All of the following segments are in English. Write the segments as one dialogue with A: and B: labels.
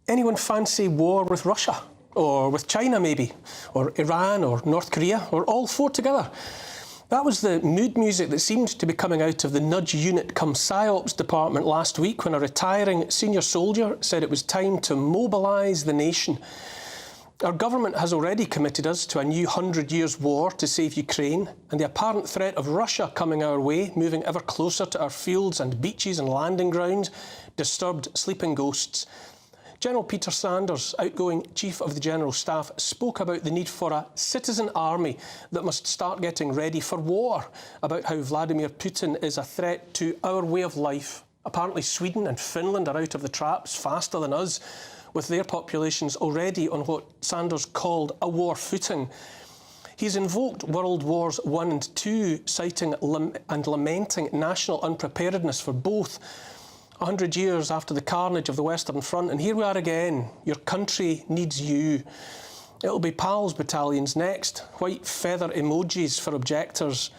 A: Anyone fancy war with Russia? Or with China maybe? Or Iran or North Korea? Or all four together? That was the mood music that seemed to be coming out of the Nudge Unit cum PSYOPs department last week when a retiring senior soldier said it was time to mobilise the nation. Our government has already committed us to a new 100 years war to save Ukraine, and the apparent threat of Russia coming our way, moving ever closer to our fields and beaches and landing grounds, disturbed sleeping ghosts. General Peter Sanders, outgoing Chief of the General Staff, spoke about the need for a citizen army that must start getting ready for war, about how Vladimir Putin is a threat to our way of life. Apparently Sweden and Finland are out of the traps faster than us, with their populations already on what Sanders called a war footing. He's invoked World Wars I and II, citing and lamenting national unpreparedness for both. 100 years after the carnage of the Western Front, and here we are again. Your country needs you. It'll be PALS battalions next, white feather emojis for objectors.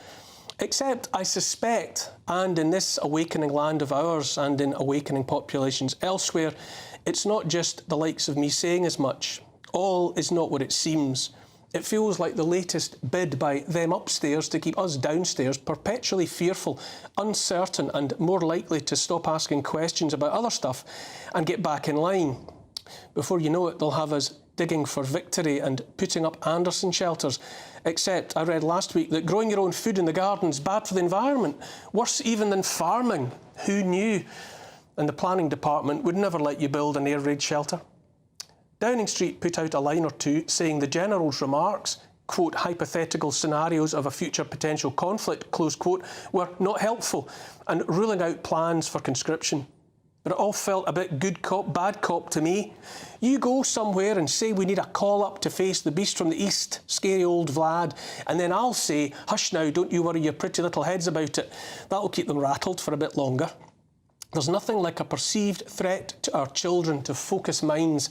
A: Except, I suspect, and in this awakening land of ours and in awakening populations elsewhere, it's not just the likes of me saying as much. All is not what it seems. It feels like the latest bid by them upstairs to keep us downstairs perpetually fearful, uncertain and more likely to stop asking questions about other stuff and get back in line. Before you know it, they'll have us digging for victory and putting up Anderson shelters. Except I read last week that growing your own food in the garden's bad for the environment, worse even than farming. Who knew? And the planning department would never let you build an air raid shelter. Downing Street put out a line or two saying the General's remarks, quote, hypothetical scenarios of a future potential conflict, close quote, were not helpful and ruling out plans for conscription. But it all felt a bit good cop, bad cop to me. You go somewhere and say we need a call up to face the beast from the east, scary old Vlad, and then I'll say, hush now, don't you worry your pretty little heads about it. That'll keep them rattled for a bit longer. There's nothing like a perceived threat to our children to focus minds.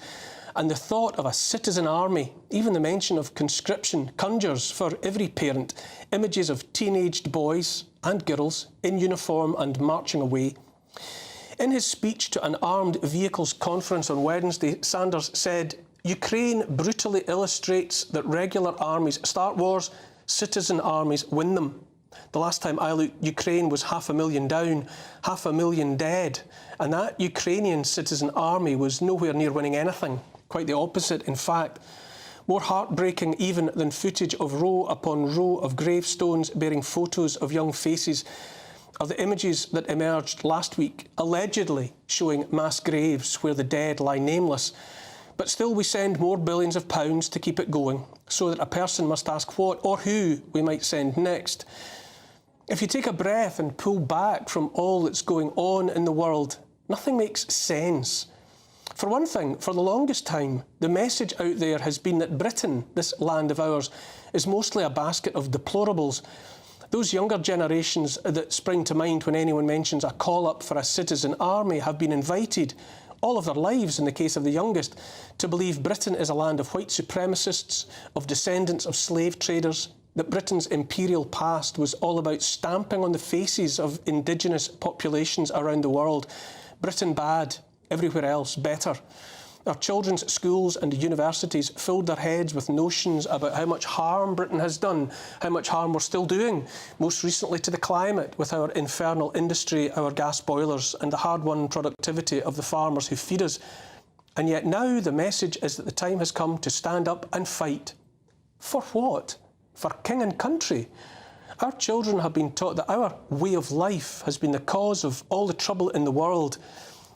A: And the thought of a citizen army, even the mention of conscription, conjures for every parent images of teenaged boys and girls in uniform and marching away. In his speech to an armed vehicles conference on Wednesday, Sanders said, Ukraine brutally illustrates that regular armies start wars, citizen armies win them. The last time I looked, Ukraine was 500,000 down, 500,000 dead, and that Ukrainian citizen army was nowhere near winning anything. Quite the opposite, in fact. More heartbreaking even than footage of row upon row of gravestones bearing photos of young faces are the images that emerged last week, allegedly showing mass graves where the dead lie nameless. But still we send more billions of pounds to keep it going, so that a person must ask what or who we might send next. If you take a breath and pull back from all that's going on in the world, nothing makes sense. For one thing, for the longest time, the message out there has been that Britain, this land of ours, is mostly a basket of deplorables. Those younger generations that spring to mind when anyone mentions a call-up for a citizen army have been invited, all of their lives in the case of the youngest, to believe Britain is a land of white supremacists, of descendants of slave traders, that Britain's imperial past was all about stamping on the faces of indigenous populations around the world. Britain bad. Everywhere else better. Our children's schools and universities filled their heads with notions about how much harm Britain has done, how much harm we're still doing, most recently to the climate with our infernal industry, our gas boilers and the hard-won productivity of the farmers who feed us. And yet now the message is that the time has come to stand up and fight. For what? For king and country. Our children have been taught that our way of life has been the cause of all the trouble in the world.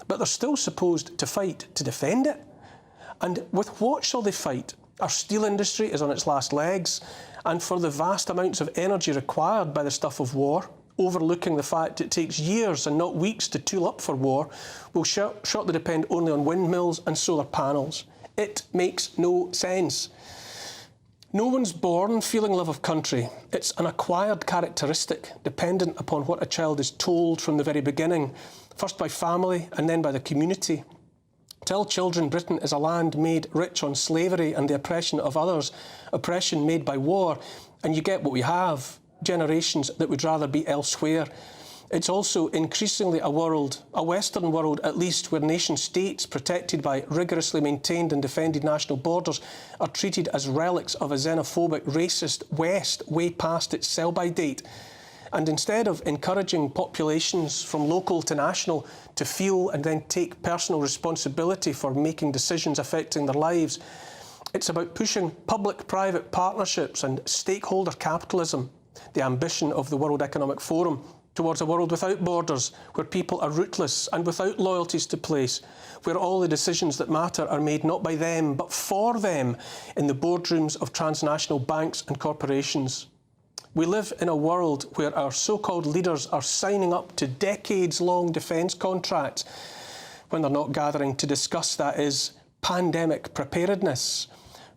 A: But they're still supposed to fight to defend it. And with what shall they fight? Our steel industry is on its last legs, and for the vast amounts of energy required by the stuff of war, overlooking the fact it takes years and not weeks to tool up for war, will shortly depend only on windmills and solar panels. It makes no sense. No one's born feeling love of country. It's an acquired characteristic, dependent upon what a child is told from the very beginning, first by family and then by the community. Tell children Britain is a land made rich on slavery and the oppression of others, oppression made by war, and you get what we have, generations that would rather be elsewhere. It's also increasingly a world, a Western world at least, where nation-states protected by rigorously maintained and defended national borders are treated as relics of a xenophobic, racist West way past its sell-by date. And instead of encouraging populations from local to national to feel and then take personal responsibility for making decisions affecting their lives, it's about pushing public-private partnerships and stakeholder capitalism, the ambition of the World Economic Forum, towards a world without borders, where people are rootless and without loyalties to place, where all the decisions that matter are made not by them, but for them in the boardrooms of transnational banks and corporations. We live in a world where our so-called leaders are signing up to decades-long defence contracts when they're not gathering to discuss, that is, pandemic preparedness,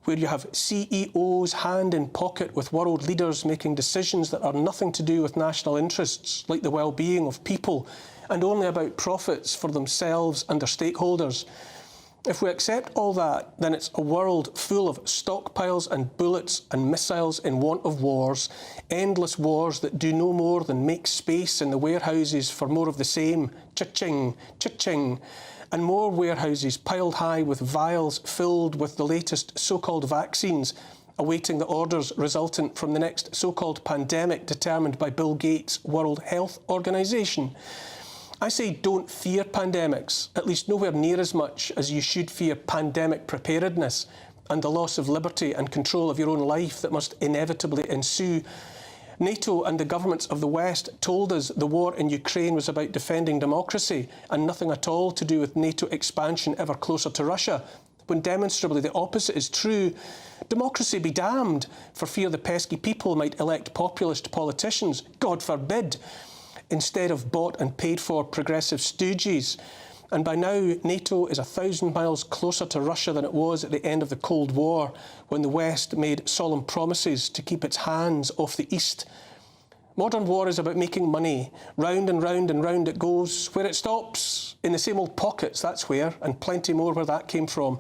A: where you have CEOs hand in pocket with world leaders making decisions that are nothing to do with national interests, like the well-being of people, and only about profits for themselves and their stakeholders. If we accept all that, then it's a world full of stockpiles and bullets and missiles in want of wars, endless wars that do no more than make space in the warehouses for more of the same, cha-ching, cha-ching, and more warehouses piled high with vials filled with the latest so-called vaccines, awaiting the orders resultant from the next so-called pandemic determined by Bill Gates' World Health Organization. I say don't fear pandemics, at least nowhere near as much as you should fear pandemic preparedness and the loss of liberty and control of your own life that must inevitably ensue. NATO and the governments of the West told us the war in Ukraine was about defending democracy and nothing at all to do with NATO expansion ever closer to Russia, when demonstrably the opposite is true. Democracy be damned, for fear the pesky people might elect populist politicians, God forbid, instead of bought and paid for progressive stooges. And by now, NATO is 1,000 miles closer to Russia than it was at the end of the Cold War, when the West made solemn promises to keep its hands off the East. Modern war is about making money. Round and round and round it goes. Where it stops, in the same old pockets, that's where, and plenty more where that came from.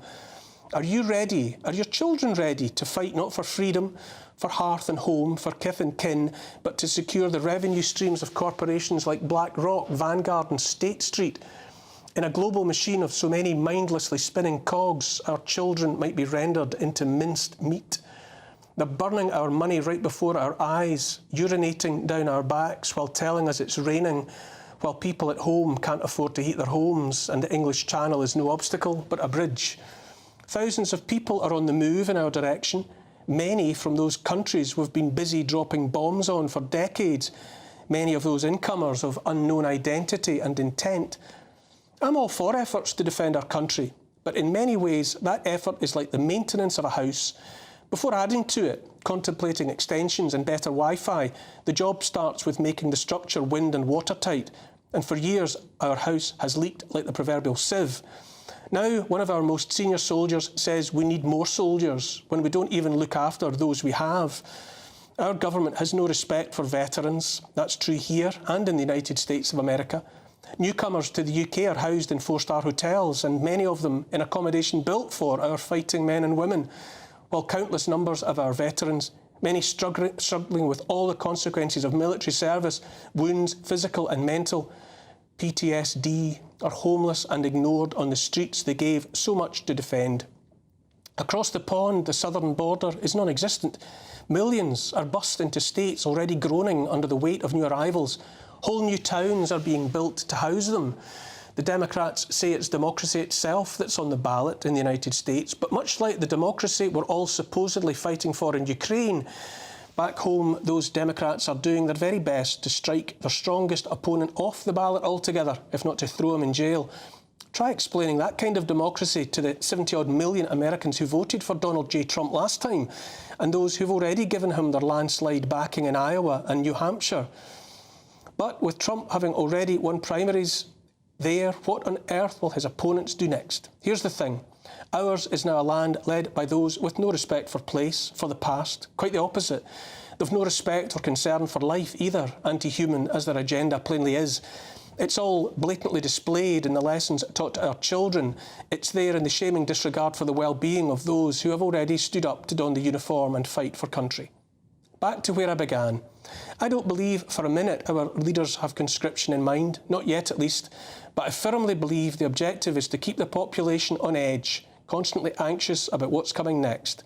A: Are you ready? Are your children ready to fight not for freedom, for hearth and home, for kith and kin, but to secure the revenue streams of corporations like BlackRock, Vanguard and State Street? In a global machine of so many mindlessly spinning cogs, our children might be rendered into minced meat. They're burning our money right before our eyes, urinating down our backs while telling us it's raining, while people at home can't afford to heat their homes and the English Channel is no obstacle but a bridge. Thousands of people are on the move in our direction, many from those countries we've been busy dropping bombs on for decades, many of those incomers of unknown identity and intent. I'm all for efforts to defend our country, but in many ways that effort is like the maintenance of a house. Before adding to it, contemplating extensions and better Wi-Fi, the job starts with making the structure wind and watertight, and for years our house has leaked like the proverbial sieve. Now one of our most senior soldiers says we need more soldiers when we don't even look after those we have. Our government has no respect for veterans. That's true here and in the United States of America. Newcomers to the UK are housed in 4-star hotels, and many of them in accommodation built for our fighting men and women, while countless numbers of our veterans, many struggling with all the consequences of military service, wounds, physical and mental, PTSD, are homeless and ignored on the streets they gave so much to defend. Across the pond, the southern border is non-existent. Millions are bussed into states already groaning under the weight of new arrivals. Whole new towns are being built to house them. The Democrats say it's democracy itself that's on the ballot in the United States, but much like the democracy we're all supposedly fighting for in Ukraine, back home those Democrats are doing their very best to strike their strongest opponent off the ballot altogether, if not to throw him in jail. Try explaining that kind of democracy to the 70-odd million Americans who voted for Donald J. Trump last time, and those who've already given him their landslide backing in Iowa and New Hampshire. But with Trump having already won primaries there, what on earth will his opponents do next? Here's the thing. Ours is now a land led by those with no respect for place, for the past. Quite the opposite. They've no respect or concern for life either, anti-human as their agenda plainly is. It's all blatantly displayed in the lessons taught to our children. It's there in the shaming disregard for the well-being of those who have already stood up to don the uniform and fight for country. back to where I began. I don't believe for a minute our leaders have conscription in mind, not yet at least, but I firmly believe the objective is to keep the population on edge, constantly anxious about what's coming next.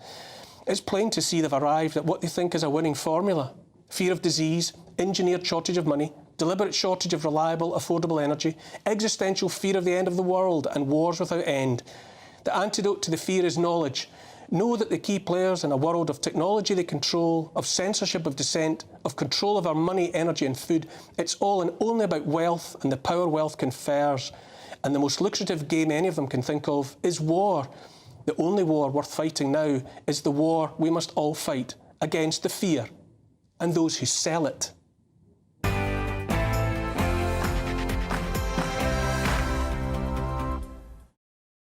A: It's plain to see they've arrived at what they think is a winning formula. Fear of disease, engineered shortage of money, deliberate shortage of reliable, affordable energy, existential fear of the end of the world and wars without end. The antidote to the fear is knowledge. Know that the key players in a world of technology they control, of censorship of dissent, of control of our money, energy and food, it's all and only about wealth and the power wealth confers. And the most lucrative game any of them can think of is war. The only war worth fighting now is the war we must all fight against the fear and those who sell it.